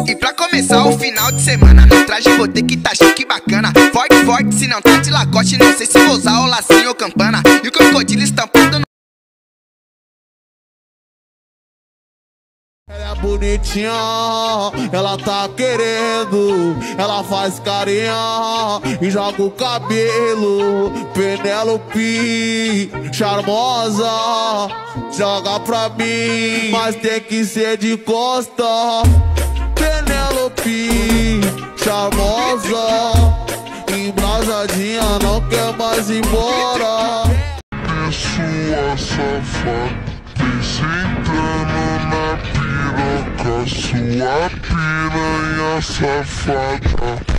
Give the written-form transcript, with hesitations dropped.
E pra começar o final de semana, no traje vou ter que tá chique bacana. Forte, forte, se não tá de lacoste, não sei se vou usar o lacinho ou campana. E o crocodilo estampado no... Ela é bonitinha, ela tá querendo, ela faz carinha e joga o cabelo. Penélope, charmosa, joga pra mim, mas tem que ser de costa. Penélope, charmosa, embrasadinha, não quer mais ir embora. Sua safada, sentando na piroca, sua piranha safada.